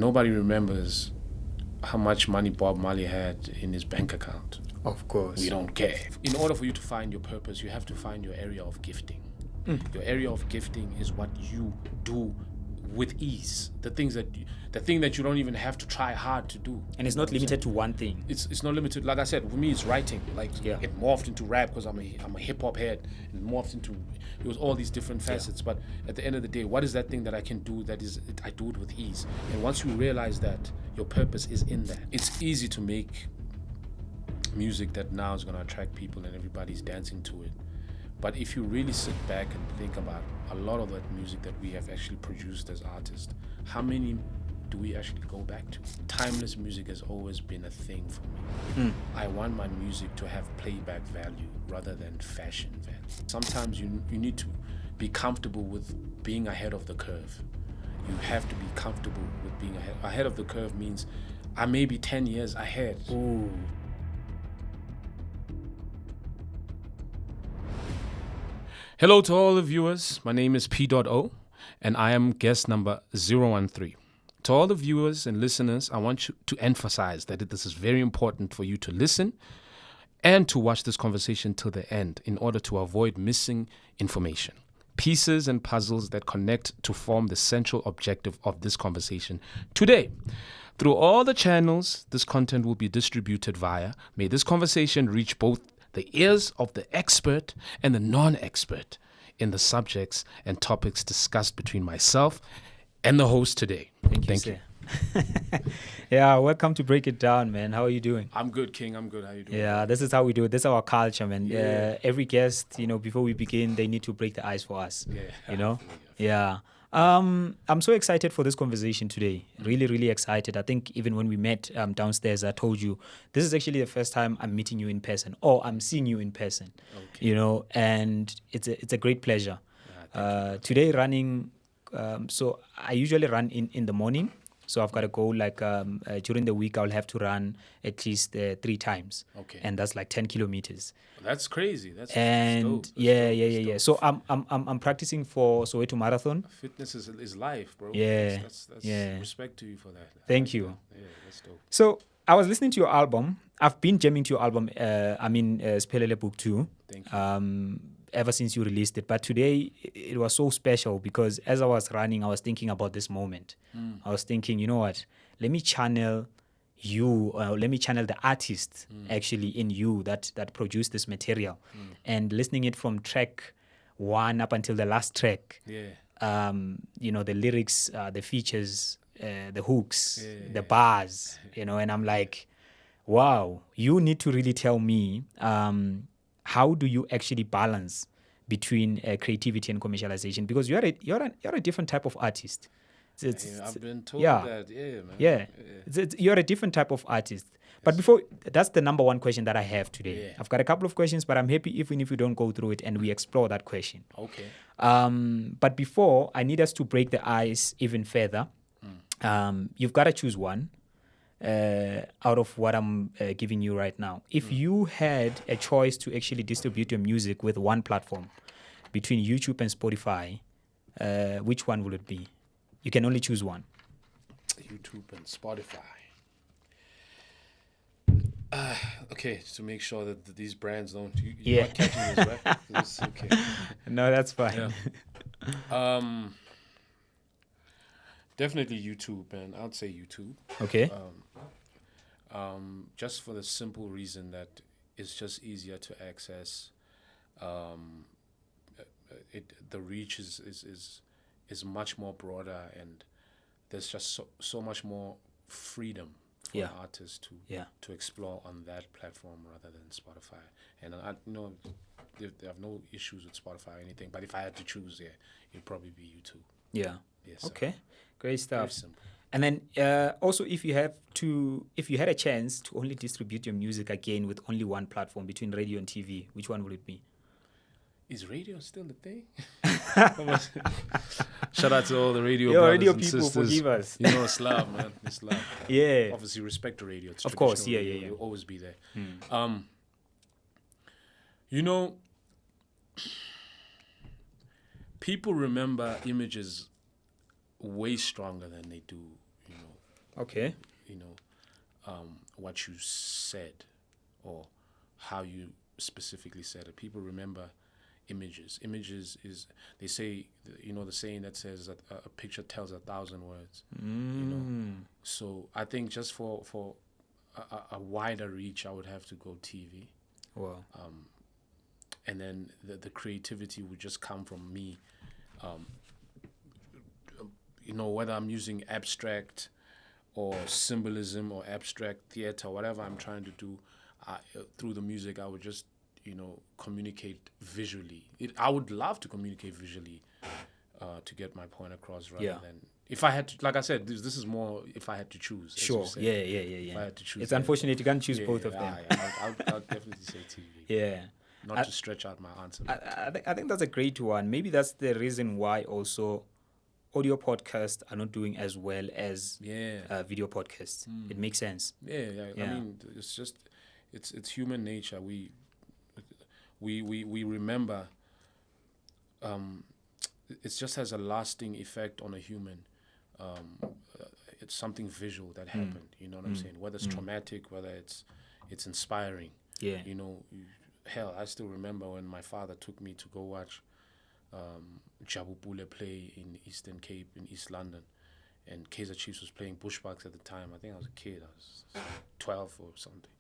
nobody remembers how much money Bob Marley had in his bank account. Of course. We don't care. In order for you to find your purpose, you have to find your area of gifting. Your area of gifting is what you do with ease. The thing that you don't even have to try hard to do. And it's not limited to one thing. It's not limited. Like I said, for me, it's writing. It morphed into rap because I'm a hip hop head, and morphed into it was all these different facets. But at the end of the day, what is that thing that I can do I do it with ease? And once you realize that your purpose is in that, it's easy to make music that now is going to attract people and everybody's dancing to it. But if you really sit back and think about a lot of that music that we have actually produced as artists, how many do we actually go back to? Timeless music has always been a thing for me. I want my music to have playback value rather than fashion value. Sometimes you need to be comfortable with being ahead of the curve. You have to be comfortable with being ahead. Ahead of the curve means I may be 10 years ahead. Ooh. Hello to all the viewers. My name is P.O, and I am guest number 013. To all the viewers and listeners, I want you to emphasize that this is very important for you to listen and to watch this conversation till the end in order to avoid missing information. Pieces and puzzles that connect to form the central objective of this conversation today. Through all the channels this content will be distributed via, may this conversation reach both the ears of the expert and the non-expert in the subjects and topics discussed between myself and the host today. Thank you. Yeah, welcome to Break It Down, man. How are you doing? I'm good, King. I'm good. How you doing? Yeah, this is how we do it. This is our culture, man. Yeah. Every guest, before we begin, they need to break the ice for us. Yeah. Yeah. I'm so excited for this conversation today. Really, really excited. I think even when we met downstairs, I told you this is actually the first time I'm meeting you in person, or I'm seeing you in person. Okay. And it's a great pleasure. Thank you. Today running, so I usually run in the morning. So I've got to go during the week. I'll have to run at least 3 times. Okay. And that's like 10 kilometers. That's crazy. That's dope. And That's dope. So I'm practicing for Soweto Marathon. Fitness is life, bro. Yeah. That's Yeah. Respect to you for that. Thank you. Yeah, that's dope. So I was listening to your album. I've been jamming to your album. Siphelele Book II. Thank you. Ever since you released it. But today it was so special because as I was running, I was thinking about this moment. I was thinking, you know what? Let me channel you. Let me channel the artist actually in you that produced this material. And listening it from track 1 up until the last track. Yeah. The lyrics, the features, the hooks, the bars. And I'm like, wow, you need to really tell me. How do you actually balance between creativity and commercialization? Because you're a different type of artist. I've been told that. Yeah, man. Yeah. You're a different type of artist. But before, that's the number one question that I have today. Yeah. I've got a couple of questions, but I'm happy even if we don't go through it and we explore that question. Okay. But before, I need us to break the ice even further. You've got to choose one. Out of what I'm giving you right now. If you had a choice to actually distribute your music with one platform between YouTube and Spotify, which one would it be? You can only choose one. YouTube and Spotify. Okay, to make sure that these brands don't... You're not catching this, right? Okay. No, that's fine. Yeah. Definitely YouTube, man. I'd say YouTube. Okay. Just for the simple reason that it's just easier to access. The reach is much more broader, and there's just so much more freedom for an artist to explore on that platform rather than Spotify. And I have no issues with Spotify or anything, but if I had to choose, it'd probably be YouTube. Yeah. Yes. Okay. Great stuff. Very simple. And then also, if you had a chance to only distribute your music again with only one platform between radio and TV, which one would it be? Is radio still a thing? Shout out to all the radio brothers radio and people, sisters. forgive us. It's love, man. It's love. Yeah. Obviously, respect the radio. It's of course, traditional yeah. radio. It'll always be there. People remember images way stronger than they do, Okay. you know, what you said or how you specifically said it. People remember images. Images is, they say, the saying that says that a picture tells 1,000 words. So I think just for a wider reach, I would have to go TV. Wow. And then the creativity would just come from me. Whether I'm using abstract or symbolism or abstract theater, whatever I'm trying to do, through the music, I would just, communicate visually. I would love to communicate visually to get my point across rather than... If I had to, like I said, this is more if I had to choose. Sure. Yeah. If I had to choose. It's unfortunate you can't choose both of them. I'll definitely say TV. Yeah. Not to stretch out my answer. I think that's a great one. Maybe that's the reason why also audio podcasts are not doing as well as video podcasts. It makes sense. Yeah. I mean, it's just it's human nature. We remember. It just has a lasting effect on a human. It's something visual that happened. You know what I'm saying? Whether it's traumatic, whether it's inspiring. Yeah. Hell, I still remember when my father took me to go watch Jabupule play in Eastern Cape in East London, and Kaizer Chiefs was playing Bushbucks at the time. I think I was a kid. I was 12 or something,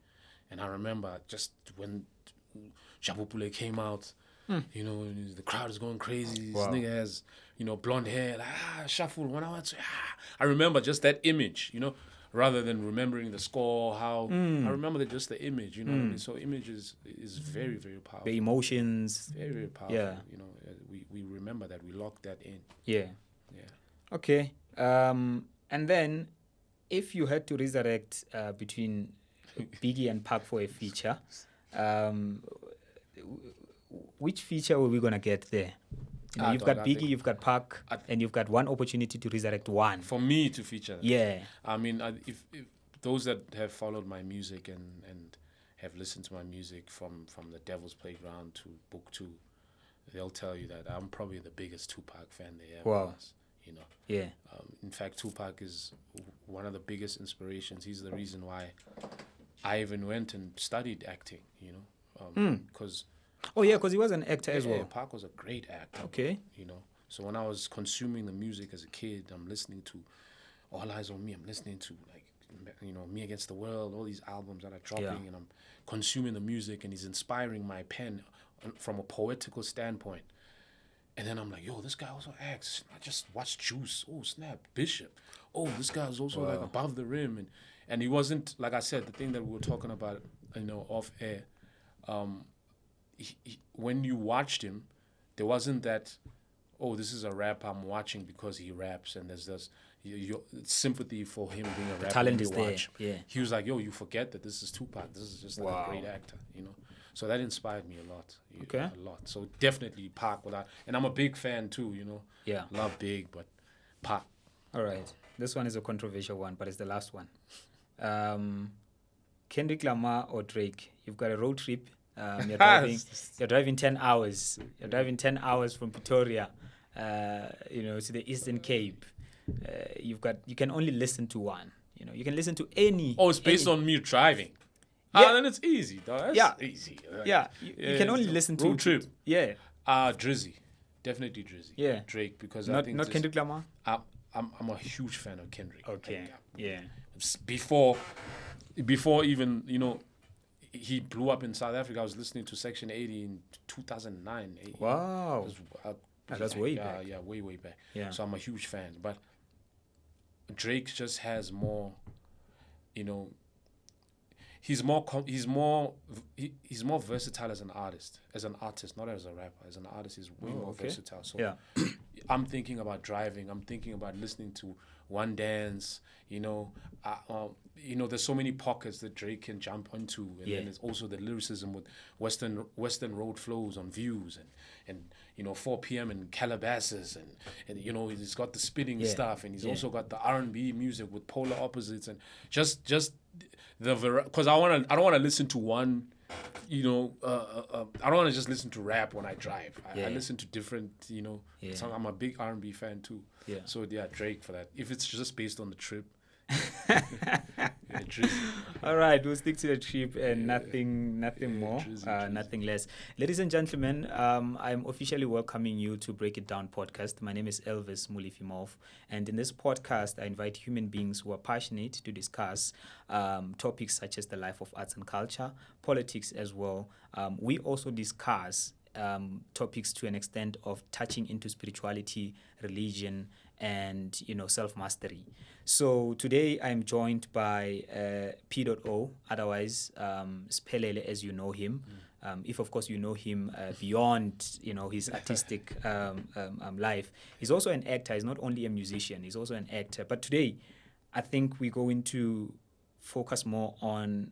and I remember just when Jabupule came out. And the crowd is going crazy. This nigga has, blonde hair, like, shuffle, 1 hour. I remember just that image, rather than remembering the score, how I remember just the image, what I mean? So image is very, very powerful. The emotions. Very, very powerful. Yeah. We remember that. We lock that in. Yeah. Yeah. Okay. And then if you had to resurrect between Biggie and Pac for a feature, which feature are we going to get there? You've got Biggie, you've got Pac, and you've got one opportunity to resurrect one. For me to feature. Yeah. I mean, if those that have followed my music and have listened to my music from the Devil's Playground to Book 2, they'll tell you that I'm probably the biggest Tupac fan they ever was. Yeah. In fact, Tupac is one of the biggest inspirations. He's the reason why I even went and studied acting, because... Oh, yeah, because he was an actor as well. Pac was a great actor. Okay. So when I was consuming the music as a kid, I'm listening to All Eyes on Me. I'm listening to, Me Against the World, all these albums that are dropping, and I'm consuming the music, and he's inspiring my pen from a poetical standpoint. And then I'm like, yo, this guy also acts. I just watched Juice. Oh, snap, Bishop. Oh, this guy was also like above the rim. And he wasn't, like I said, the thing that we were talking about, off air, when you watched him, there wasn't that, oh, this is a rapper I'm watching because he raps, and there's this sympathy for him being a rapper. Talent is there. Yeah. He was like, yo, you forget that this is Tupac. This is just like a great actor, So that inspired me a lot. Okay. A lot. So definitely Pac and I'm a big fan too, Yeah. Love Big, but Pac. All right. This one is a controversial one, but it's the last one. Kendrick Lamar or Drake? You've got a road trip. You're driving 10 hours. You're driving 10 hours from Pretoria, to the Eastern Cape. You can only listen to one. You can listen to any. Oh, it's based on me driving. Yeah. Then it's easy, though. That's easy. Yeah, you can only listen to road trip. Yeah. Drizzy, definitely Drizzy. Yeah. Drake, because not I think Kendrick Lamar. I'm a huge fan of Kendrick. Okay. Yeah. Before even he blew up in South Africa, I was listening to Section 80 in 2009. Wow. That's way back. Yeah, way back. Yeah. So I'm a huge fan. But Drake just has more, he's more versatile as an artist, not as a rapper. As an artist, he's way more versatile. So I'm thinking about driving. I'm thinking about listening to One Dance. There's so many pockets that Drake can jump onto, and then there's also the lyricism with Western road flows on Views, and 4 p.m. in Calabasas, and he's got the spitting stuff, and he's also got the R&B music with polar opposites, and just because I don't want to listen to one. I don't want to just listen to rap when I drive. I listen to different, So I'm a big R&B fan too. Yeah. So Drake for that. If it's just based on the trip, Yeah, Drizzy. All right, we'll stick to the trip and Yeah. nothing more, Drizzy. nothing less. Ladies and gentlemen, I'm officially welcoming you to Break It Down podcast. My name is Elvis Mulifimov, and in this podcast, I invite human beings who are passionate to discuss topics such as the life of arts and culture, politics as well. We also discuss topics to an extent of touching into spirituality, religion, and self-mastery. So today I'm joined by P.O, otherwise Siphelele as you know him. If of course you know him beyond his artistic life. He's also an actor. He's not only a musician, he's also an actor. But today I think we're going to focus more on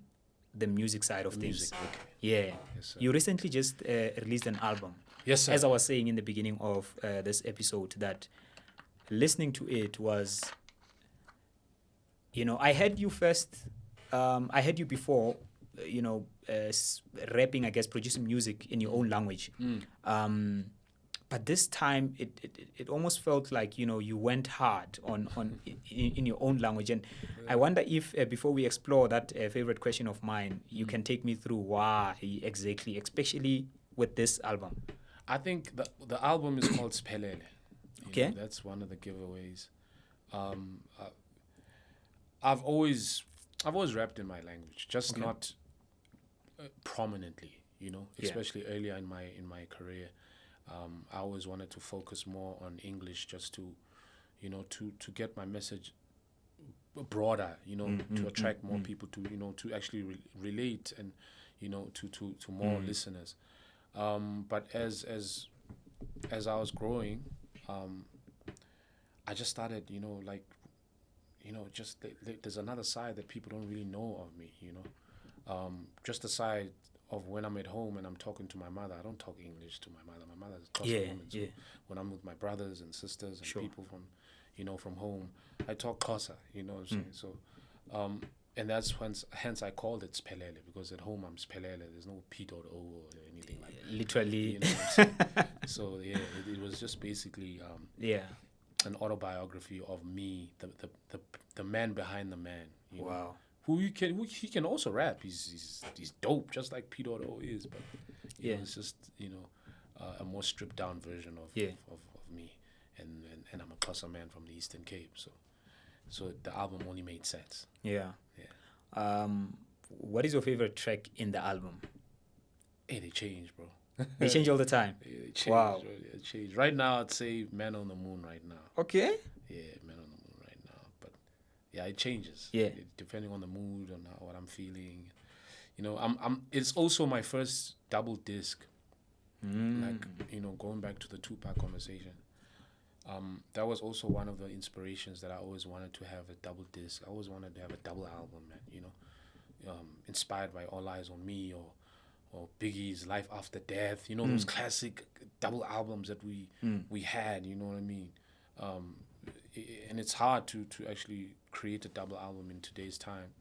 the music side of things. Music, okay. Yeah. Yes, sir. You recently just released an album. Yes, sir. As I was saying in the beginning of this episode, that listening to it was, I heard you first, I heard you before, rapping, I guess, producing music in your own language. But this time, it almost felt like, you went hard in your own language. And I wonder if, before we explore that favorite question of mine, you can take me through why exactly, especially with this album. I think the album is called Siphelele. Okay. That's one of the giveaways. I've always rapped in my language, just not prominently, especially earlier in my career. I always wanted to focus more on English, just to get my message broader, to attract more people to, to actually relate and, to more listeners. But as I was growing, I just started, there's another side that people don't really know of me, just the side of when I'm at home and I'm talking to my mother. I don't talk English to my mother. My mother's a Xhosa woman. So when I'm with my brothers and sisters and people from home, I talk Xhosa, what I'm saying? So, and that's hence I called it Siphelele, because at home I'm Siphelele. There's no P.O or anything like that. Literally. So yeah, it was just basically an autobiography of me, the man behind the man. Wow. He can also rap. He's dope, just like P.O is. But it's just a more stripped down version of me, and I'm a Xhosa man from the Eastern Cape. So the album only made sense. Yeah. What is your favorite track in the album? Hey, they change, bro. They change all the time. Yeah, they change. Wow. Bro. They change. Right now, I'd say Man on the Moon. Right now. Okay. Yeah, Man on the Moon right now. But yeah, it changes. Yeah. Depending on the mood and what I'm feeling. It's also my first double disc. Like, going back to the Tupac conversation. That was also one of the inspirations that I always wanted to have a double disc. I always wanted to have a double album, man. Inspired by All Eyes on Me or Biggie's Life After Death. Those classic double albums that we had. You know what I mean? And it's hard to actually create a double album in today's time,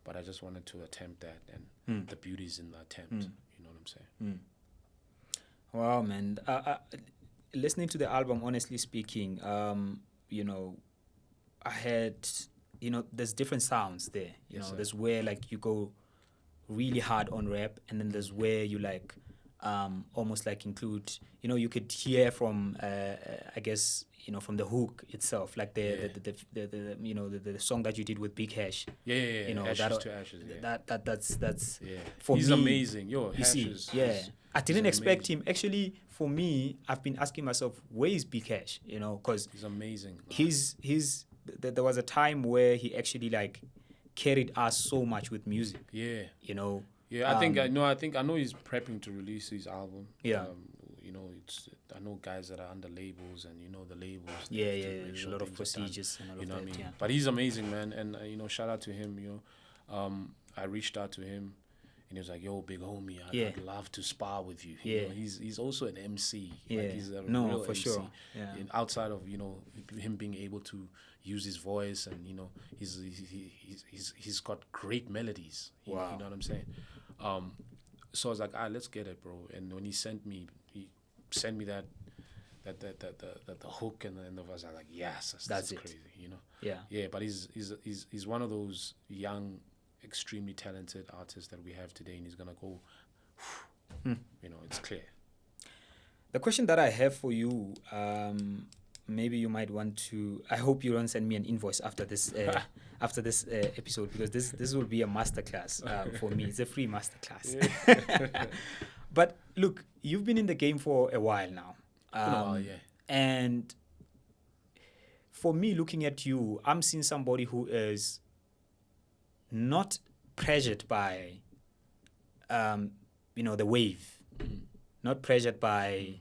but I just wanted to attempt that, and the beauty's in the attempt. You know what I'm saying? Wow, man. Listening to the album, honestly speaking, I had, there's different sounds there. There's where like you go really hard on rap, and then there's where you like almost like include, you could hear from I guess from the hook itself, like the song that you did with Big Hash. Ashes to Ashes. Yeah. That's Yeah. for He's me amazing. Yo, you Hash see, is, I didn't expect amazing. him. Actually, for me, I've been asking myself, where is Big Hash? Because He's amazing. there was a time where he actually like carried us so much with music. Yeah. Yeah, I know he's prepping to release his album. Yeah. I know guys that are under labels, and the labels. Yeah, they have to make there's a sure lot of things are done. procedures and all You of know that. what I mean? Yeah. But he's amazing, man, and shout out to him. I reached out to him, and he was like, "Yo, big homie, I'd love to spar with you." Yeah. He's also an MC. Yeah. Like, he's a No, real for MC. sure. Yeah. And outside of him being able to use his voice, and he's got great melodies. Wow. You know what I'm saying? So I was like, let's get it, bro. And when he sent me that the hook and the end of us are like, yes, That's that's it. crazy, you know. Yeah. Yeah, but he's one of those young, extremely talented artists that we have today, and he's gonna go, you know, it's clear. The question that I have for you, maybe you might want to. I hope you don't send me an invoice after this episode, because this will be a masterclass for me. It's a free masterclass. But look, you've been in the game for a while now. Been a while, yeah. And for me, looking at you, I'm seeing somebody who is not pressured by, the wave, not pressured by,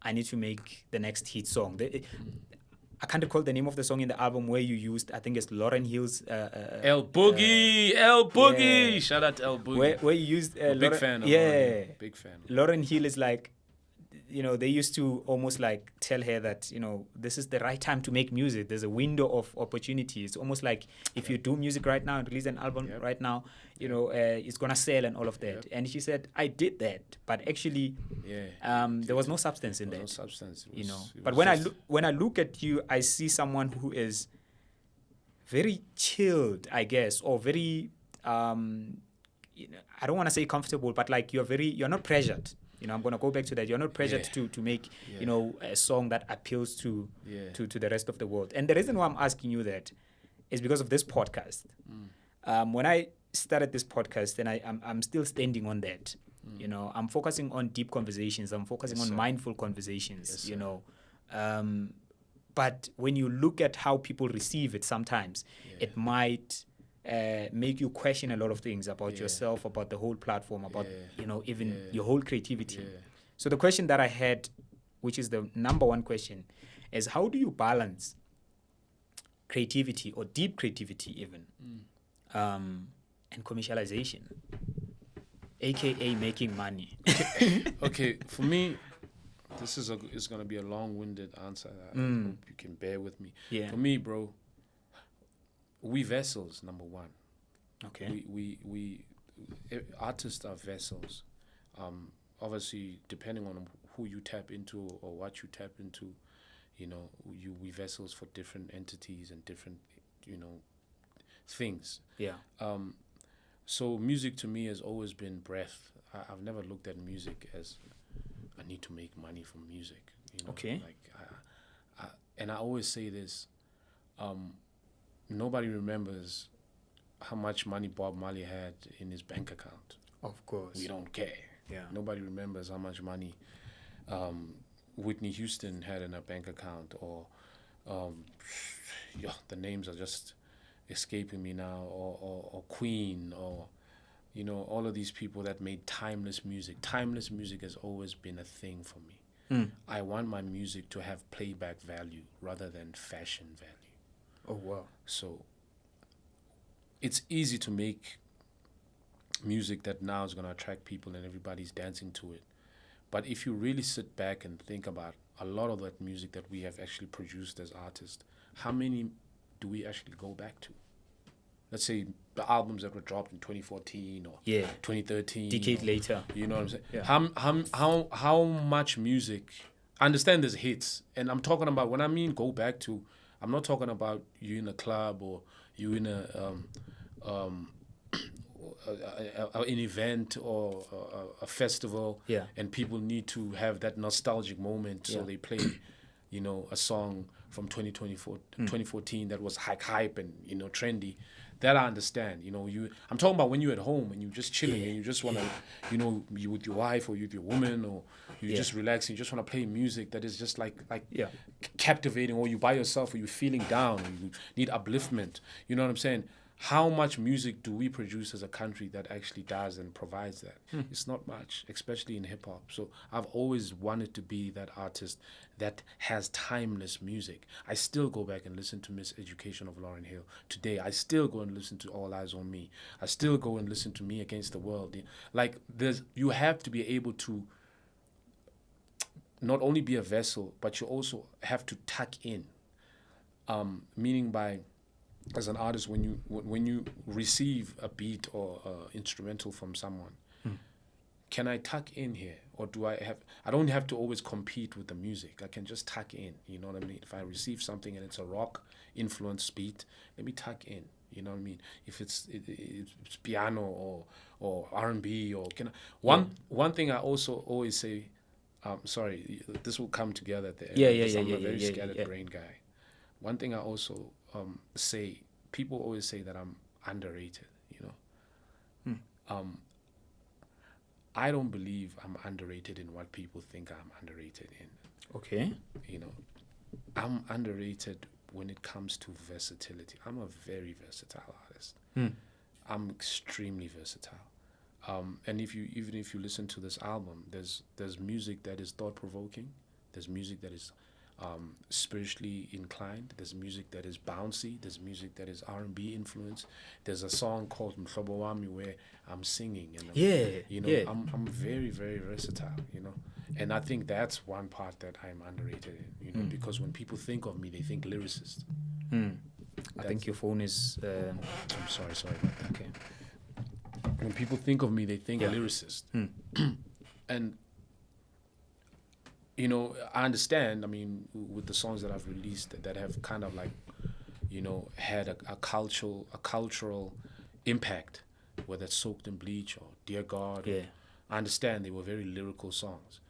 I need to make the next hit song. I can't recall the name of the song in the album where you used, I think it's Lauryn Hill's... El Boogie! El Boogie! yeah. Shout out to El Boogie. Where you used... Big fan of Lauryn Hill. Big fan. Lauryn Hill is like, they used to almost like tell her that, this is the right time to make music. There's a window of opportunity. It's almost like if you do music right now and release an album right now, it's going to sell and all of that. And she said, I did that, but actually there was no substance in that. No substance. But when I look at you, I see someone who is very chilled, I guess, or very, I don't want to say comfortable, but like you're not pressured. I'm going to go back to that. You're not pressured to make, a song that appeals to the rest of the world. And the reason why I'm asking you that is because of this podcast. When I started this podcast, and I'm still standing on that. I'm focusing on deep conversations. I'm focusing on mindful conversations, but when you look at how people receive it sometimes, it might... make you question a lot of things about yourself, about the whole platform, about even your whole creativity. So the question that I had, which is the number one question, is how do you balance creativity or deep creativity even and commercialization, aka making money? Okay, for me, this is going to be a long-winded answer. I hope you can bear with me. For me, bro, we vessels, number one. Okay. We artists are vessels. Obviously, depending on who you tap into or what you tap into, we vessels for different entities and different, things. Yeah. So music to me has always been breath. I've never looked at music as I need to make money from music. Okay. Like, and I always say this. Nobody remembers how much money Bob Marley had in his bank account. Of course. We don't care. Yeah. Nobody remembers how much money Whitney Houston had in her bank account, or the names are just escaping me now, or Queen, or all of these people that made timeless music. Timeless music has always been a thing for me. I want my music to have playback value rather than fashion value. Oh, wow. So it's easy to make music that now is going to attract people and everybody's dancing to it. But if you really sit back and think about a lot of that music that we have actually produced as artists, how many do we actually go back to? Let's say the albums that were dropped in 2014 or 2013. Decade later. You know what I'm saying? Yeah. How much music... I understand there's hits. And I'm talking about, when I mean go back to, I'm not talking about you in a club or you in an event or a festival, and people need to have that nostalgic moment, so they play, a song from 2014 that was hype and trendy. That I understand. I'm talking about when you're at home and you're just chilling and you just want to, you with your wife or you with your woman, or you just relax and you just want to play music that is just like captivating, or you by yourself, or you're feeling down, or you need upliftment. You know what I'm saying? How much music do we produce as a country that actually does and provides that? It's not much, especially in hip hop. So I've always wanted to be that artist that has timeless music. I still go back and listen to Miseducation of Lauryn Hill today. I still go and listen to All Eyes on Me. I still go and listen to Me Against the World. Like, you have to be able to not only be a vessel, but you also have to tuck in. Meaning by, as an artist, when you receive a beat or instrumental from someone, can I tuck in here, or do I don't have to always compete with the music. I can just tuck in, you know what I mean? If I receive something and it's a rock influenced beat, let me tuck in, you know what I mean? If it's piano or R&B, or one thing I also always say, sorry, this will come together at the end, because I'm a very scattered brain guy. One thing I also say, people always say that I'm underrated, you know. I don't believe I'm underrated in what people think I'm underrated in. Okay. You know, I'm underrated when it comes to versatility. I'm a very versatile artist. I'm extremely versatile. And even if you listen to this album, there's music that is thought provoking. There's music that is spiritually inclined. There's music that is bouncy. There's music that is R&B influenced. There's a song called Mhlobo Wami where I'm singing, and I'm very, very versatile, you know. And I think that's one part that I'm underrated in, you know, because when people think of me, they think lyricist. I think your phone is. I'm sorry about that. Okay. When people think of me, they think lyricist. And you know, I understand. I mean, with the songs that I've released that have kind of like, you know, had a cultural impact, whether it's Soaked in Bleach or Dear God. Yeah. I understand they were very lyrical songs,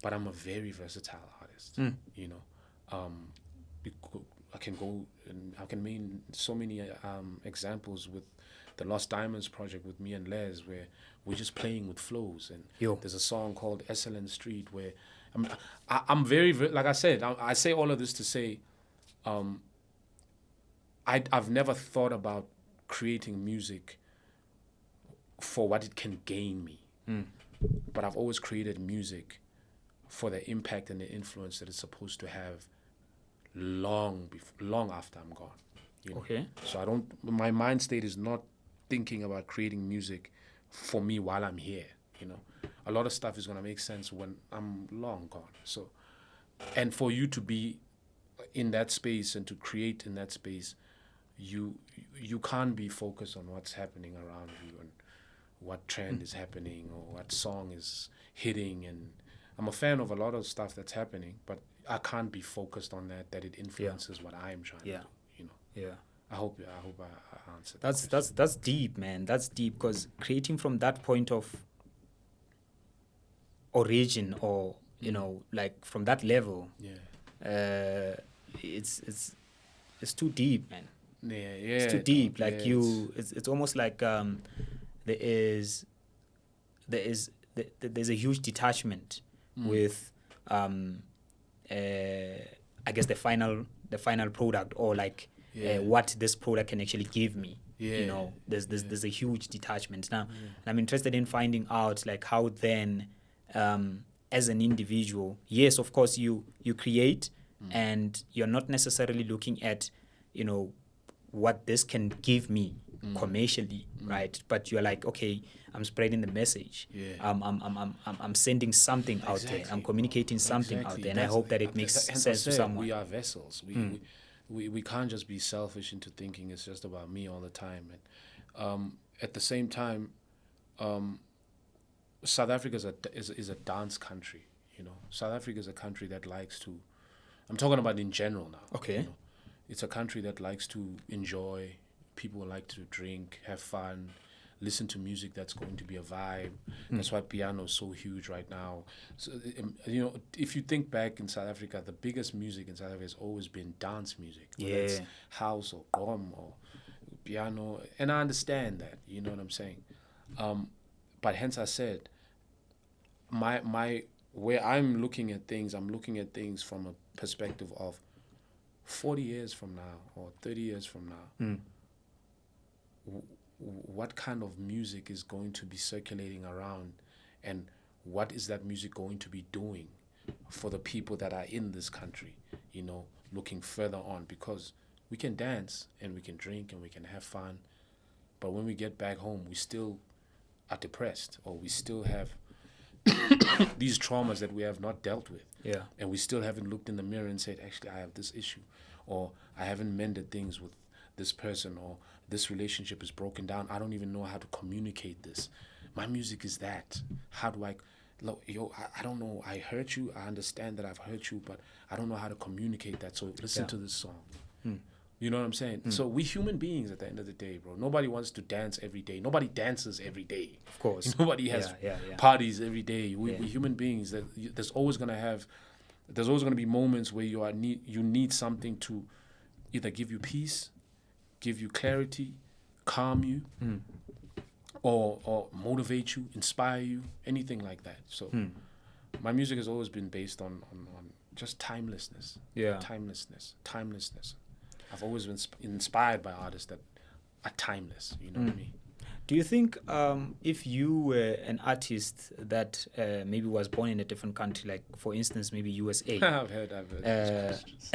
but I'm a very versatile artist. You know, I can go and I can mean so many examples with the Lost Diamonds project with me and Les, where we're just playing with flows. And there's a song called SLN Street where I'm very, like I said, I say all of this to say, I've never thought about creating music for what it can gain me, but I've always created music for the impact and the influence that it's supposed to have long after I'm gone. You know? Okay. So my mind state is not thinking about creating music for me while I'm here, you know. A lot of stuff is going to make sense when I'm long gone. So, and for you to be in that space and to create in that space, you can't be focused on what's happening around you and what trend is happening or what song is hitting. And I'm a fan of a lot of stuff that's happening, but I can't be focused on that it influences what I am trying to do, you know. Yeah. I hope I answered. That's deep, man. That's deep, because creating from that point of origin, or you know, like from that level, it's too deep, man. It's too deep. Like it's almost like there's a huge detachment with I guess the final product, or like what this product can actually give me. You know, there's a huge detachment now. And I'm interested in finding out like how then, as an individual, yes, of course you create, and you're not necessarily looking at, you know, what this can give me commercially, right? But you're like, okay, I'm spreading the message. I'm sending something out there. I'm communicating something out there, and I hope that it makes sense to someone. We are vessels. We can't just be selfish into thinking it's just about me all the time. And at the same time, South Africa is a dance country. You know, South Africa is a country that likes to. I'm talking about in general now. Okay. You know, it's a country that likes to enjoy. People like to drink, have fun, listen to music that's going to be a vibe. That's why piano is so huge right now. So, you know, if you think back in South Africa, the biggest music in South Africa has always been dance music. Whether it's house or gqom or piano. And I understand that, you know what I'm saying? But hence I said, my where I'm looking at things, I'm looking at things from a perspective of 40 years from now or 30 years from now. What kind of music is going to be circulating around, and what is that music going to be doing for the people that are in this country, you know, looking further on? Because we can dance and we can drink and we can have fun, but when we get back home, we still are depressed, or we still have these traumas that we have not dealt with. And we still haven't looked in the mirror and said, actually, I have this issue, or I haven't mended things with this person, or this relationship is broken down. I don't even know how to communicate this. My music is that. How do I, I don't know. I hurt you. I understand that I've hurt you, but I don't know how to communicate that. So listen to this song. You know what I'm saying? So we human beings at the end of the day, bro. Nobody wants to dance every day. Nobody dances every day. Of course. Nobody has parties every day. We human beings. There's always gonna be moments where you need something to either give you peace, give you clarity, calm you, or motivate you, inspire you, anything like that. So my music has always been based on just timelessness. Yeah. Timelessness. I've always been inspired by artists that are timeless. You know what I mean? Do you think if you were an artist that maybe was born in a different country, like for instance, maybe USA? I've heard these questions.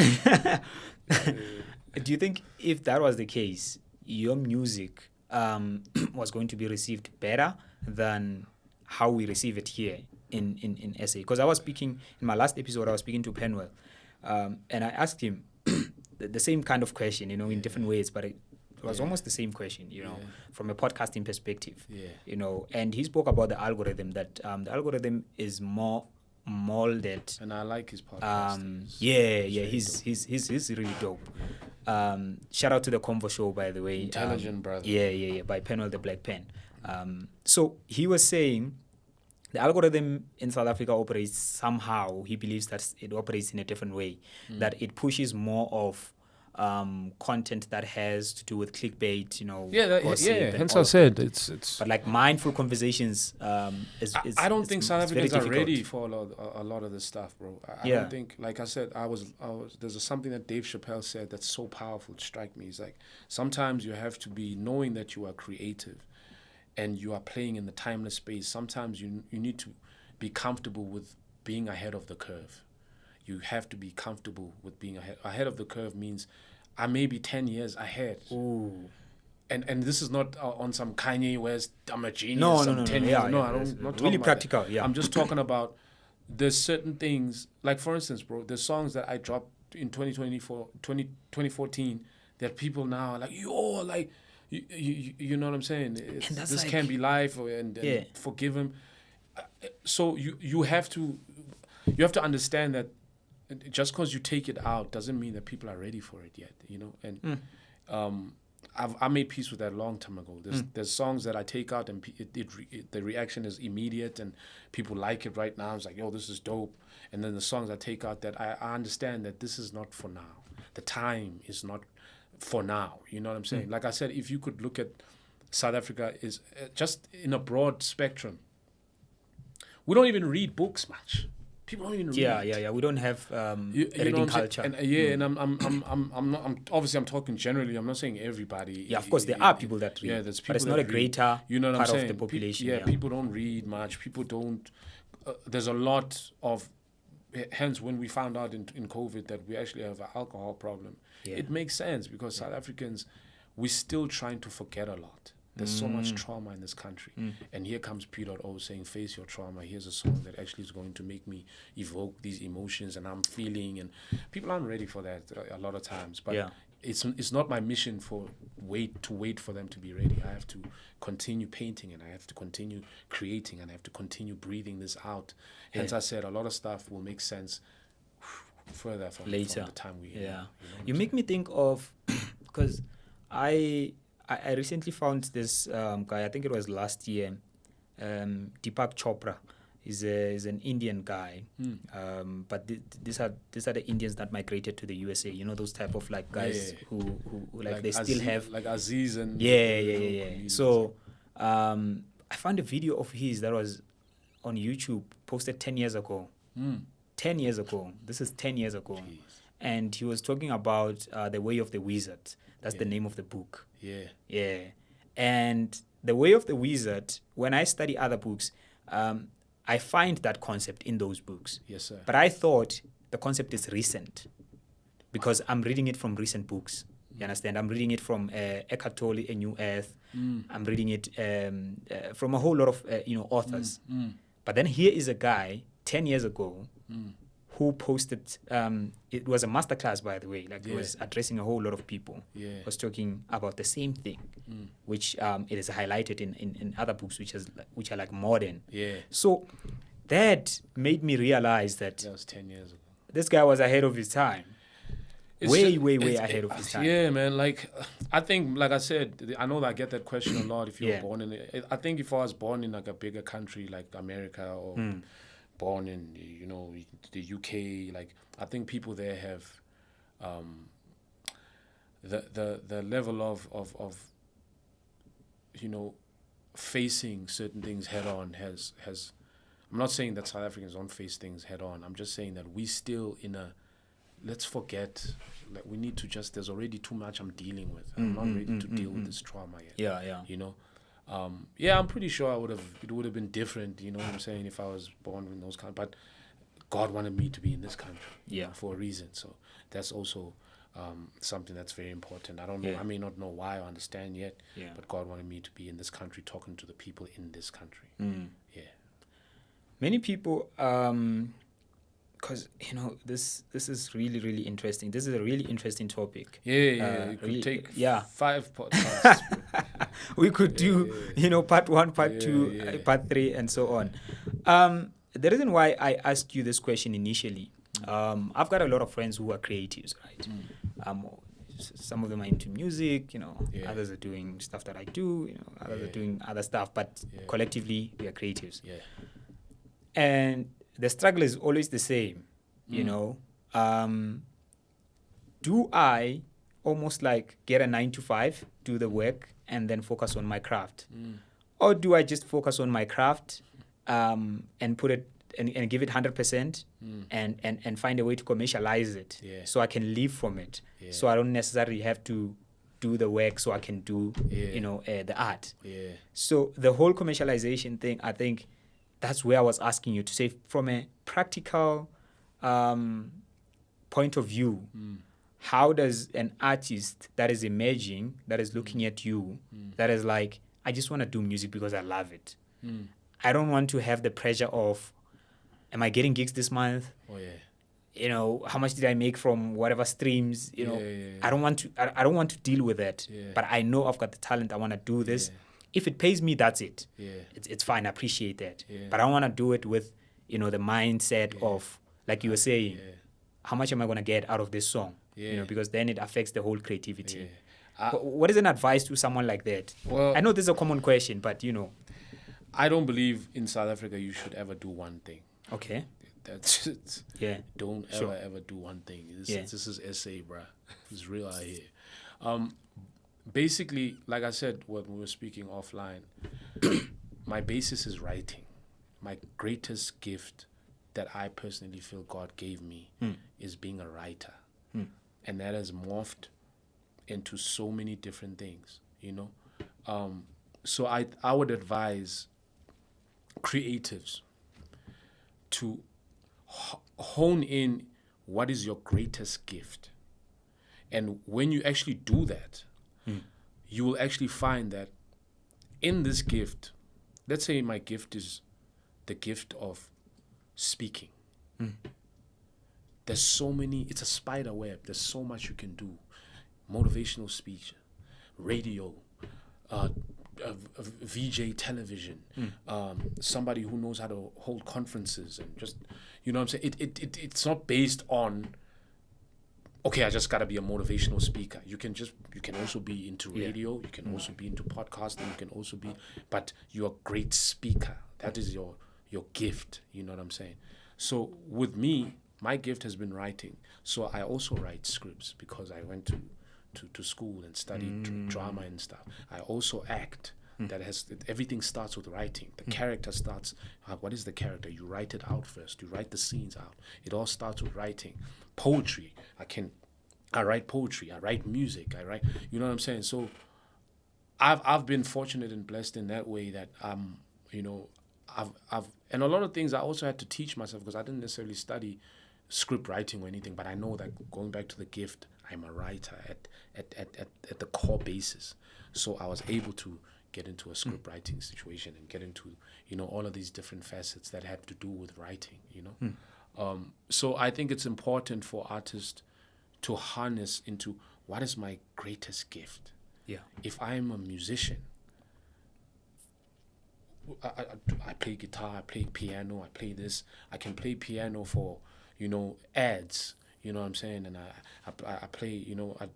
Do you think if that was the case, your music was going to be received better than how we receive it here in SA? Because I was speaking, in my last episode, I was speaking to Penwell, and I asked him the same kind of question, in different ways, but it was almost the same question, from a podcasting perspective, and he spoke about the algorithm, that the algorithm is more molded. And I like his podcast. He's really dope. Shout out to the Convo Show, by the way. Intelligent brother. Yeah, by Penwell the Black Pen. So he was saying the algorithm in South Africa operates somehow. He believes that it operates in a different way, that it pushes more of content that has to do with clickbait, Hence I said it's. But like mindful conversations, I don't think South Africans are ready for a lot of this stuff, bro. I don't think. Like I said, there's something that Dave Chappelle said that's so powerful. It struck me. It's like sometimes you have to be knowing that you are creative, and you are playing in the timeless space. Sometimes you need to be comfortable with being ahead of the curve. You have to be comfortable with being ahead of the curve. Means I may be 10 years ahead. Ooh. And this is not on some Kanye West, I'm a genius. No. 10 years. I'm not talking really about practical. That. Yeah. I'm just talking about there's certain things, like for instance, bro, the songs that I dropped in 2014 that people now are like, you know what I'm saying? This like, can't be life, and forgive him. So you have to understand that just because you take it out doesn't mean that people are ready for it yet, And I made peace with that a long time ago. There's songs that I take out and the reaction is immediate and people like it right now. It's like, yo, this is dope. And then the songs I take out that I understand that this is not for now. The time is not for now. You know what I'm saying? Like I said, if you could look at South Africa is just in a broad spectrum. We don't even read books much. People don't even read. Yeah. We don't have reading culture. And I'm not. I'm talking generally. I'm not saying everybody. Yeah, of course there are people that read. Yeah, there's people. But it's not a greater part of the population. People don't read much. People don't. There's a lot of. Hence, when we found out in COVID that we actually have an alcohol problem, it makes sense because South Africans, we're still trying to forget a lot. There's so much trauma in this country. And here comes P.O saying, face your trauma. Here's a song that actually is going to make me evoke these emotions and I'm feeling. And people aren't ready for that a lot of times. But it's not my mission to wait for them to be ready. I have to continue painting and I have to continue creating and I have to continue breathing this out. Hence I said a lot of stuff will make sense further from the time we You make me think of, because I recently found this guy, I think it was last year, Deepak Chopra. He's an Indian guy, but these are the Indians that migrated to the USA. You know, those type of like guys who like they still have like Aziz and So I found a video of his that was on YouTube, posted 10 years ago. 10 years ago. This is 10 years ago. Jeez. And he was talking about The Way of the Wizard. That's the name of the book. Yeah. And The Way of the Wizard, when I study other books, I find that concept in those books. Yes, sir. But I thought the concept is recent because I'm reading it from recent books. You understand? I'm reading it from Eckhart Tolle, A New Earth. I'm reading it from a whole lot of authors. But then here is a guy 10 years ago who posted. It was a masterclass, by the way. Like, it was addressing a whole lot of people. Yeah. It was talking about the same thing, which it is highlighted in other books, which are like modern. Yeah. So that made me realize that was 10 years ago. this guy was ahead of his time. Way ahead of his time. Yeah, man. Like, I think, like I said, I know that I get that question a lot. If you were born in, I think if I was born in like a bigger country like America or born in, the UK, like, I think people there have the level of facing certain things head on has. I'm not saying that South Africans don't face things head on. I'm just saying that we still let's forget, like, we need to just, there's already too much I'm dealing with. I'm not ready to deal with this trauma yet. Yeah. I'm pretty sure it would have been different, you know what I'm saying, if I was born in those countries. But God wanted me to be in this country for a reason. So that's also something that's very important. I don't know, I may not know why or understand yet, but God wanted me to be in this country, talking to the people in this country. Yeah. Many people, because this is really, really interesting. This is a really interesting topic. It could take 5 podcasts. We could do part 1, part 2, part 3, and so on. The reason why I asked you this question initially, I've got a lot of friends who are creatives, right? Some of them are into music, others are doing stuff that I do, others are doing other stuff, but collectively we are creatives. And the struggle is always the same, do I almost like get a 9 to 5, do the work, and then focus on my craft? Or do I just focus on my craft and put it and give it 100% and find a way to commercialize it so I can live from it, so I don't necessarily have to do the work so I can do the art. So the whole commercialization thing, I think that's where I was asking you to say, from a practical point of view, how does an artist that is emerging, that is looking at you, that is like, I just want to do music because I love it. I don't want to have the pressure of, am I getting gigs this month? How much did I make from whatever streams? I don't want to deal with that. But I know I've got the talent. I want to do this. If it pays me, that's it. It's fine. I appreciate that. But I want to do it with, the mindset of, like you were saying, how much am I going to get out of this song? Because then it affects the whole creativity. What is an advice to someone like that? Well, I know this is a common question, but I don't believe in South Africa you should ever do one thing. Okay. That's it. Don't ever do one thing. This is SA, bruh. It's real out here. Basically, like I said when we were speaking offline, my basis is writing. My greatest gift that I personally feel God gave me is being a writer. And that has morphed into so many different things, So I would advise creatives to hone in what is your greatest gift. And when you actually do that, you will actually find that in this gift, let's say my gift is the gift of speaking. There's so many, it's a spider web. There's so much you can do. Motivational speech, radio, VJ television, somebody who knows how to hold conferences and just, what I'm saying? It's not based on, okay, I just got to be a motivational speaker. You can also be into radio. You can also be into podcasting. You can also be, but you're a great speaker. That is your gift. You know what I'm saying? So with me, my gift has been writing. So I also write scripts because I went to school and studied drama and stuff. I also act. Everything starts with writing. The character starts. What is the character? You write it out first. You write the scenes out. It all starts with writing. Poetry. I write poetry. I write music. I write. You know what I'm saying? So, I've been fortunate and blessed in that way that I've and a lot of things I also had to teach myself because I didn't necessarily study script writing or anything. But I know that going back to the gift, I'm a writer at the core basis. So I was able to get into a script writing situation and get into all of these different facets that have to do with writing. So I think it's important for artists to harness into what is my greatest gift. Yeah. If I'm a musician, I play guitar, I play piano, I play this. I can play piano for, ads. You know what I'm saying? And I play,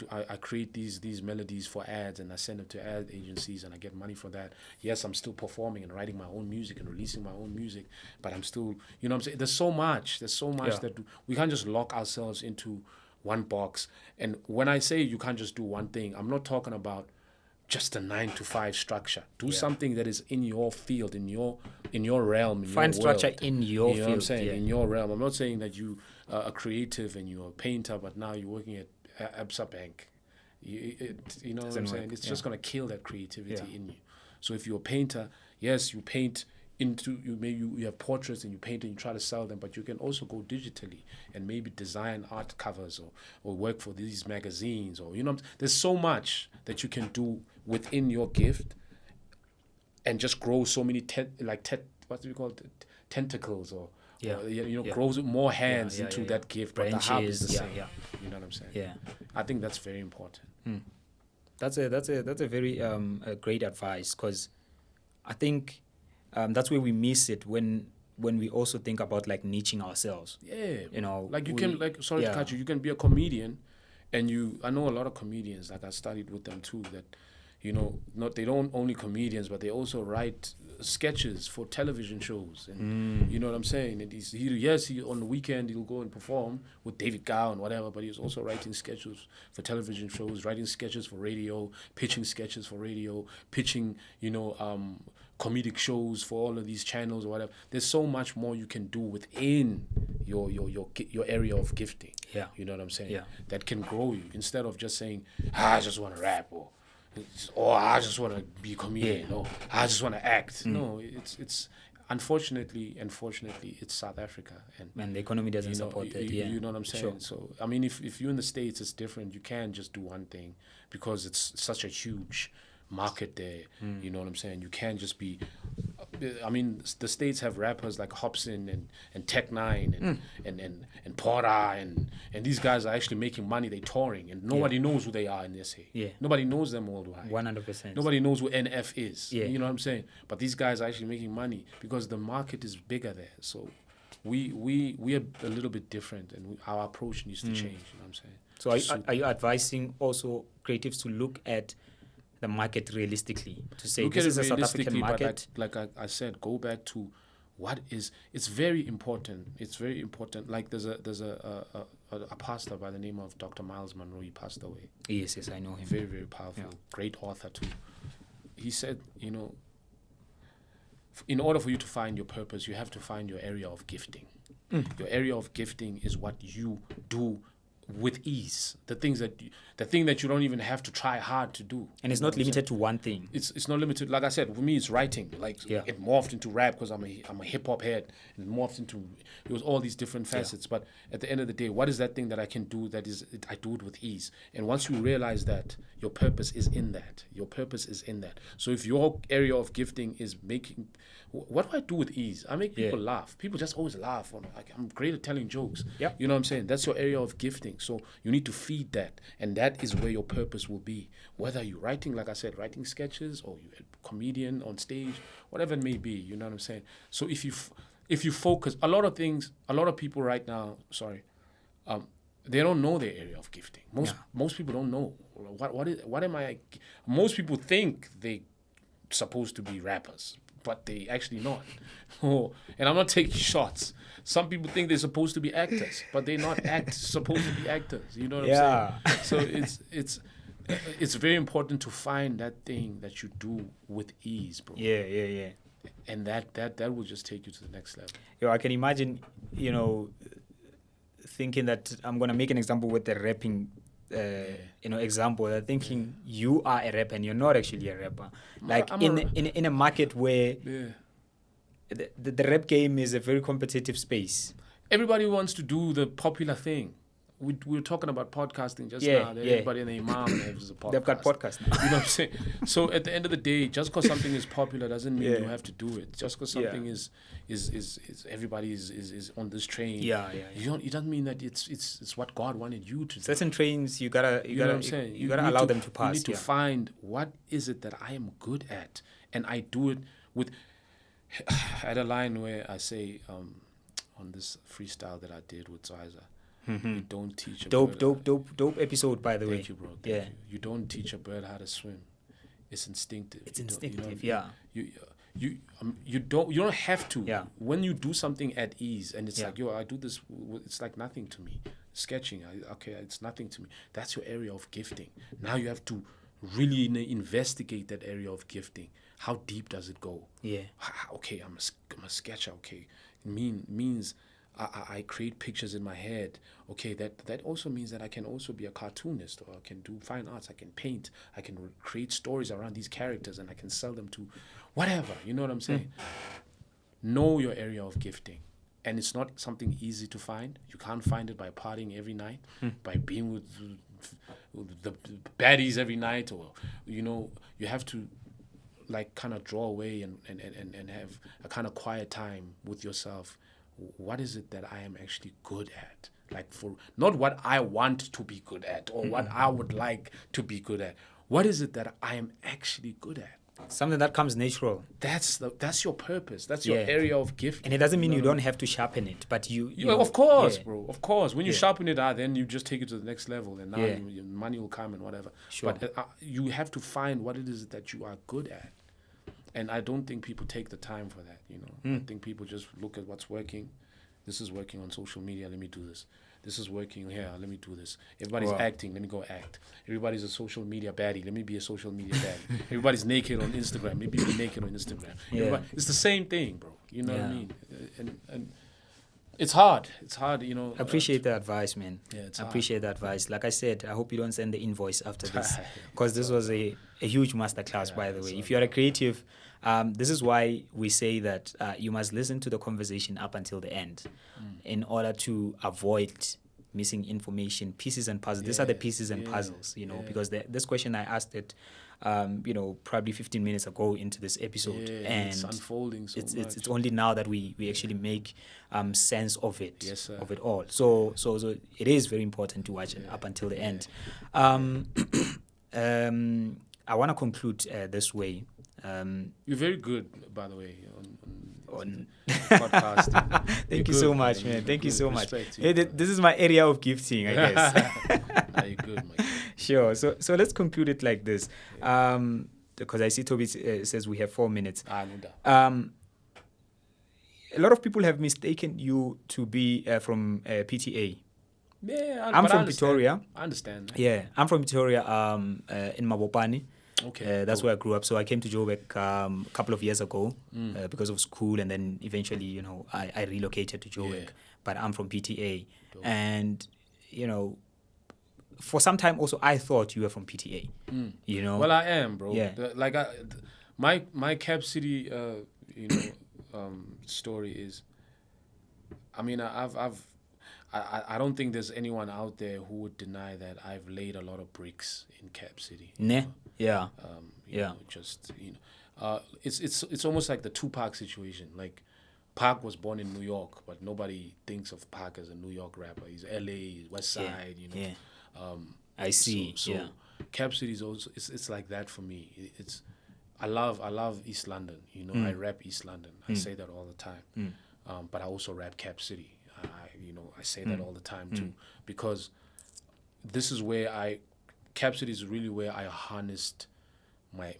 I create these melodies for ads, and I send them to ad agencies, and I get money for that. Yes, I'm still performing and writing my own music and releasing my own music, but I'm still, what I'm saying? There's so much that we can't just lock ourselves into one box. And when I say you can't just do one thing, I'm not talking about just a 9-to-5 structure. Do something that is in your field, in your realm, Find your structure world. in your You know field. what I'm saying? Yeah. In your realm. I'm not saying that you are a creative and you're a painter, but now you're working at Absa Bank. You know what I'm saying? It's just going to kill that creativity in you. So if you're a painter, yes, you paint into, you have portraits and you paint and you try to sell them, but you can also go digitally and maybe design art covers or work for these magazines, or there's so much that you can do within your gift and just grow so many what do we call it, tentacles, or grows more hands into that gift. Branches, but the hub is the same. yeah. You know what I'm saying? Yeah. I think that's very important. That's a very great advice, because I think that's where we miss it when we also think about like niching ourselves. Yeah, like you can sorry to cut you. You can be a comedian, and I know a lot of comedians, like I studied with them too, that they don't only comedians, but they also write sketches for television shows, and you know what I'm saying. And he on the weekend he'll go and perform with David Gow and whatever, but he's also writing sketches for television shows, writing sketches for radio, pitching sketches for radio, pitching comedic shows for all of these channels or whatever. There's so much more you can do within your area of gifting. Yeah, you know what I'm saying. Yeah, that can grow you, instead of just saying, I just want to rap, or I just want to be a comedian, or I just want to act. No, it's unfortunately, it's South Africa, and the economy doesn't support that. You know what I'm saying? Sure. So I mean, if you're in the States, it's different. You can't just do one thing because it's such a huge market there. You know what I'm saying? You can't just be. I mean, the States have rappers like Hobson and Tech Nine and Porter and these guys are actually making money. They're touring, and nobody knows who they are in SA. Yeah, nobody knows them worldwide. 100%. Nobody knows who NF is. Yeah. You know what I'm saying? But these guys are actually making money because the market is bigger there. So we are a little bit different, and our approach needs to change. You know what I'm saying? So are you advising also creatives to look at the market realistically, to say look this at is it a South African market? But like I said, go back to it's very important. It's very important. Like there's a pastor by the name of Dr. Miles Monroe. He passed away. Yes, I know him. Very, very powerful, great author too. He said, in order for you to find your purpose, you have to find your area of gifting. Your area of gifting is what you do with ease, the thing that you don't even have to try hard to do, and it's not limited to one thing. It's not limited. Like I said, for me, it's writing. It morphed into rap because I'm a hip hop head, and it morphed into all these different facets. But at the end of the day, what is that thing that I can do I do it with ease? And once you realize that, your purpose is in that. Your purpose is in that. So if your area of gifting is making, what do I do with ease? I make people laugh. People just always laugh. I'm great at telling jokes. Yep. You know what I'm saying? That's your area of gifting. So you need to feed that, and that is where your purpose will be. Whether you're writing, like I said, writing sketches, or you're a comedian on stage, whatever it may be. You know what I'm saying? So if you focus, a lot of people right now, they don't know their area of gifting. Most people don't know what am I. Most people think they supposed to be rappers, but they actually not. And I'm not taking shots. Some people think they're supposed to be actors, but they're not supposed to be actors. You know what I'm saying? So it's very important to find that thing that you do with ease, bro. Yeah. And that will just take you to the next level. I can imagine, thinking that I'm gonna make an example with the rapping example. They're thinking you are a rapper and you're not actually a rapper. Like in a market where the rap game is a very competitive space. Everybody wants to do the popular thing. we were talking about podcasting just Yeah, now. That yeah. Everybody and their mom has a podcast. They've got podcasts now. You know what I'm saying? So at the end of the day, just because something is popular doesn't mean Yeah. you have to do it. Just because Yeah. something is everybody is on this train. Yeah. It doesn't mean that it's what God wanted you to do. Certain trains, you gotta You know what I'm saying? you gotta need allow them to pass. You need to find what is it that I am good at, and I do it with. I had a line where I say, on this freestyle that I did with Zwiza, you don't teach a bird. Dope episode, by the way. Thank you, bro. Thank you. You don't teach a bird how to swim. It's instinctive. It's You don't- instinctive, you know, yeah. You don't have to. Yeah. When you do something at ease, and it's Yeah. like, yo, I do this. It's like nothing to me. Sketching, okay, it's nothing to me. That's your area of gifting. Now you have to really investigate that area of gifting. How deep does it go? Yeah. Okay, I'm a sketcher. Okay, means I create pictures in my head. Okay, that also means that I can also be a cartoonist, or I can do fine arts. I can paint. I can create stories around these characters, and I can sell them to whatever. You know what I'm saying? Know your area of gifting. And it's not something easy to find. You can't find it by partying every night, by being with the baddies every night, or you have to like kind of draw away and have a kind of quiet time with yourself. What is it that I am actually good at? Like, for not what I want to be good at or what I would like to be good at. What is it that I am actually good at? Something that comes natural. That's your purpose. That's your area of gift. And it doesn't mean you don't have to sharpen it, but you know, of course, yeah. bro. Of course. When you sharpen it out, then you just take it to the next level, and now your money will come and whatever. Sure. But you have to find what it is that you are good at. And I don't think people take the time for that, I think people just look at what's working. This is working on social media, let me do this. This is working here, let me do this. Everybody's acting, let me go act. Everybody's a social media baddie, let me be a social media baddie. Everybody's naked on Instagram, let me be naked on Instagram. It's the same thing, bro. You know what I mean? And it's hard. It's hard, I appreciate the advice, man. Yeah, it's I hard. appreciate the advice. Like I said, I hope you don't send the invoice after this, because this was a huge masterclass, by the way. If you're a creative, this is why we say that you must listen to the conversation up until the end in order to avoid missing information, pieces and puzzles. These are the pieces and puzzles, because this question I asked it, probably 15 minutes ago into this episode, and it's unfolding so much. It's only now that we actually make sense of it, Yes, sir. of it all. So it is very important to watch it up until the end. I want to conclude this way. You're very good, by the way, On podcasting. Thank you so much, man. Thank you so much. Respect to Hey, you, this is my area of gifting, I guess. You're good, my guy. Sure. So let's conclude it like this. Because I see Toby says we have 4 minutes. No doubt. A lot of people have mistaken you to be from PTA. Yeah, I'm but I from understand. Pretoria. I understand that. Yeah, I'm from Pretoria, in Mabopane. Okay. That's where I grew up. So I came to Joburg a couple of years ago because of school, and then eventually, I relocated to Joburg. Yeah. But I'm from PTA, Dope. and for some time also I thought you were from PTA. Well, I am, bro. Yeah. My Cap City, story is. I mean, I don't think there's anyone out there who would deny that I've laid a lot of bricks in Cap City. Ne? Yeah. It's almost like the Tupac situation. Like, Pac was born in New York, but nobody thinks of Pac as a New York rapper. He's LA, West Side, Yeah. I see. So yeah. Cap City is also it's like that for me. I love East London. I rap East London. I say that all the time. But I also rap Cap City. I say that all the time too, because this is where Cap City is really where I harnessed my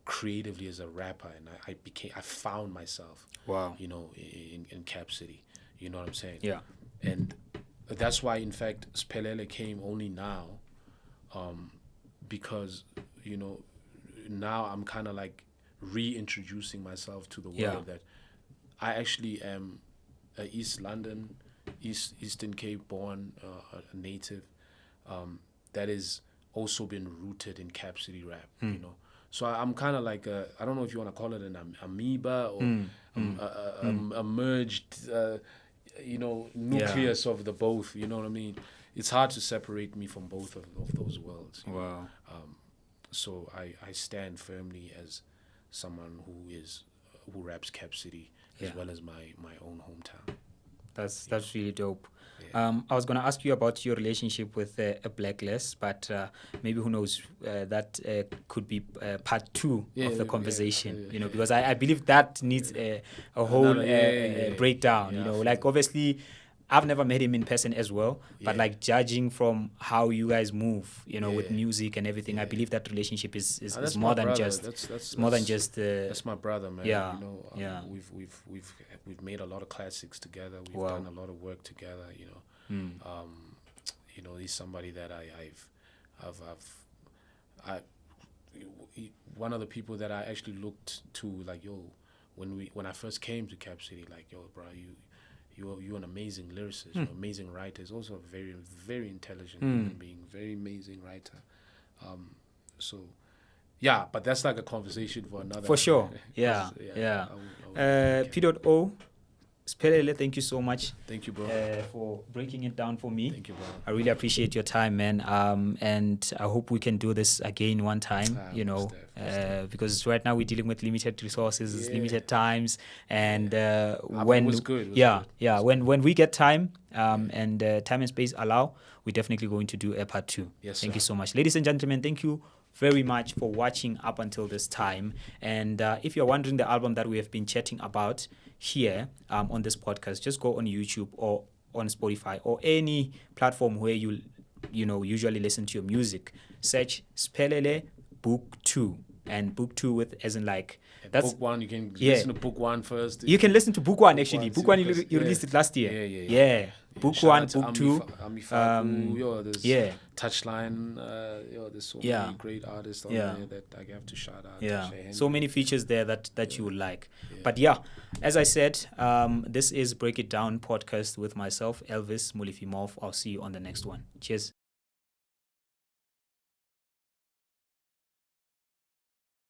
creatively as a rapper, and I found myself. Wow. In Cap City. You know what I'm saying? Yeah. And that's why, in fact, Siphelele came only now, because now I'm kind of like reintroducing myself to the world that I actually am a East London, Eastern Cape born native that is also been rooted in Cap City rap. So I'm kind of like I don't know if you want to call it an amoeba or a merged nucleus of the both. You know what I mean? It's hard to separate me from both of those worlds. Wow. So I stand firmly as someone who raps Cap City as well as my own hometown. That's really dope. Yeah. I was going to ask you about your relationship with a Blacklist, but maybe who knows, that could be part 2 of the conversation, because I believe that needs a whole breakdown, like obviously I've never met him in person as well, but like judging from how you guys move, with music and everything, I believe that relationship is more than just that's my brother, man. Yeah. We've made a lot of classics together. We've done a lot of work together. He's somebody that one of the people that I actually looked to, like, when I first came to Cap City, like, bro, you're an amazing lyricist, you're an amazing writer. He's also a very, very intelligent human being, very amazing writer. But that's like a conversation for another. For sure, yeah. P.O. Siphelele, thank you so much. Thank you, bro. For breaking it down for me. Thank you, bro. I really appreciate your time, man. And I hope we can do this again one time, because right now we're dealing with limited resources, limited times, and when it was good. When we get time and time and space allow, we're definitely going to do a part 2. Yes, thank you so much, ladies and gentlemen. Thank you very much for watching up until this time. And if you're wondering the album that we have been chatting about here on this podcast, just go on YouTube or on Spotify or any platform where you usually listen to your music. Search Siphelele Book II, and Book 2 with as in like that's Book 1. You can listen to Book 1 first. You can listen to Book 1 actually. Book 1 you released it last year. Yeah. Book 1, Book 2. There's Touchline. There's so many great artists on there that I have to shout out. Yeah, so many features there that you would like. But as I said, this is Break It Down podcast with myself, Elvis Mulifimov. I'll see you on the next one. Cheers.